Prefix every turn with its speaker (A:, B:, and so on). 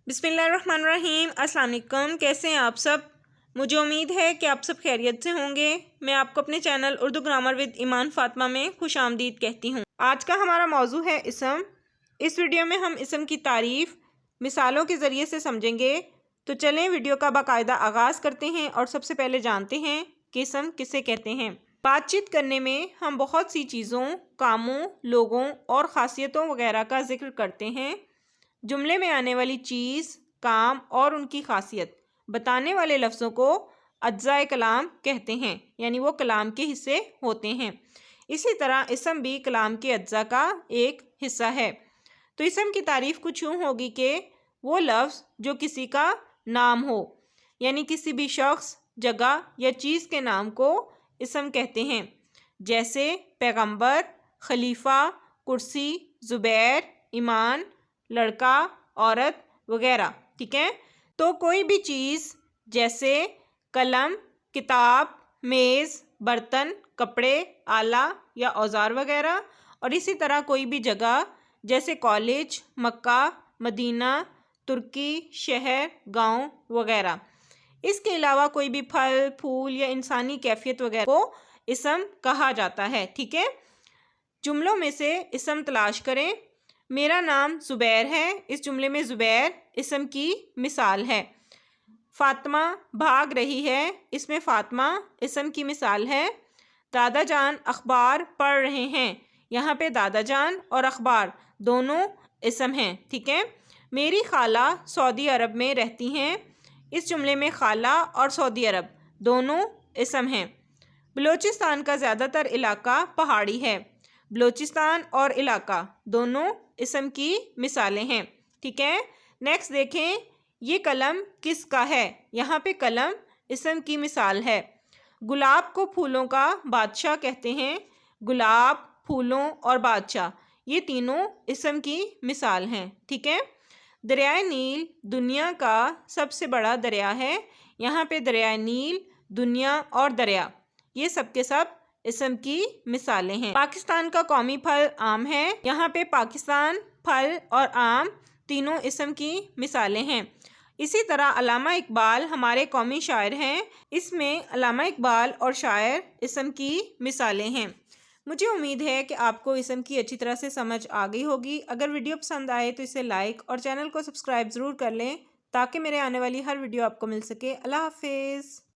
A: बिस्मिल्लाहिर्रहमानिर्रहीम। अस्सलाम वालेकुम। कैसे हैं आप सब? मुझे उम्मीद है कि आप सब खैरियत से होंगे। मैं आपको अपने चैनल उर्दू ग्रामर विद ईमान फ़ातिमा में खुश आमदीद कहती हूँ। आज का हमारा मौजू है इसम। इस वीडियो में हम इसम की तारीफ़ मिसालों के ज़रिए से समझेंगे। तो चलें वीडियो का बाकायदा आगाज़ करते हैं और सबसे पहले जानते हैं कि इसम किसे कहते हैं। बातचीत करने में हम बहुत सी चीज़ों, कामों, लोगों और ख़ासियतों वगैरह का ज़िक्र करते हैं। जुमले में आने वाली चीज़, काम और उनकी खासियत बताने वाले लफ्ज़ों को अज्ज़ाए कलाम कहते हैं, यानी वो कलाम के हिस्से होते हैं। इसी तरह इसम भी कलाम के अज्ज़ा का एक हिस्सा है। तो इसम की तारीफ़ कुछ यूँ होगी कि वो लफ्ज़ जो किसी का नाम हो, यानी किसी भी शख्स, जगह या चीज़ के नाम को इसम कहते हैं। जैसे पैगंबर, खलीफा, कुर्सी, ज़ुबैर, ईमान, लड़का, औरत वगैरह। ठीक है। तो कोई भी चीज़ जैसे कलम, किताब, मेज़, बर्तन, कपड़े, आला या औजार वगैरह, और इसी तरह कोई भी जगह जैसे कॉलेज, मक्का, मदीना, तुर्की, शहर, गांव वगैरह। इसके अलावा कोई भी फल, फूल या इंसानी कैफियत वगैरह को इसम कहा जाता है। ठीक है। जुमलों में से इसम तलाश करें। मेरा नाम ज़ुबैर है। इस जुमले में ज़ुबैर इसम की मिसाल है। फ़ातिमा भाग रही है। इसमें फ़ातिमा इसम की मिसाल है। दादा जान अखबार पढ़ रहे हैं। यहाँ पे दादा जान और अखबार दोनों इसम हैं। ठीक है। मेरी खाला सऊदी अरब में रहती हैं। इस जुमले में खाला और सऊदी अरब दोनों इसम हैं। बलूचिस्तान का ज़्यादातर इलाका पहाड़ी है। बलूचिस्तान और इलाका दोनों इसम की मिसालें हैं। ठीक है। नेक्स्ट देखें, ये कलम किसका है। यहाँ पे कलम इसम की मिसाल है। गुलाब को फूलों का बादशाह कहते हैं। गुलाब, फूलों और बादशाह ये तीनों इसम की मिसाल हैं। ठीक है। दरियाए नील दुनिया का सबसे बड़ा दरिया है। यहाँ पे दरियाए नील, दुनिया और दरिया ये सब के सब इसम की मिसालें हैं। पाकिस्तान का कौमी फल आम है। यहाँ पे पाकिस्तान, फल और आम तीनों इसम की मिसालें हैं। इसी तरह अल्लामा इकबाल हमारे कौमी शायर हैं। इसमें अल्लामा इकबाल और शायर इसम की मिसालें हैं। मुझे उम्मीद है कि आपको इसम की अच्छी तरह से समझ आ गई होगी। अगर वीडियो पसंद आए तो इसे लाइक और चैनल को सब्सक्राइब ज़रूर कर लें ताकि मेरे आने वाली हर वीडियो आपको मिल सके। अल्लाह हाफिज़।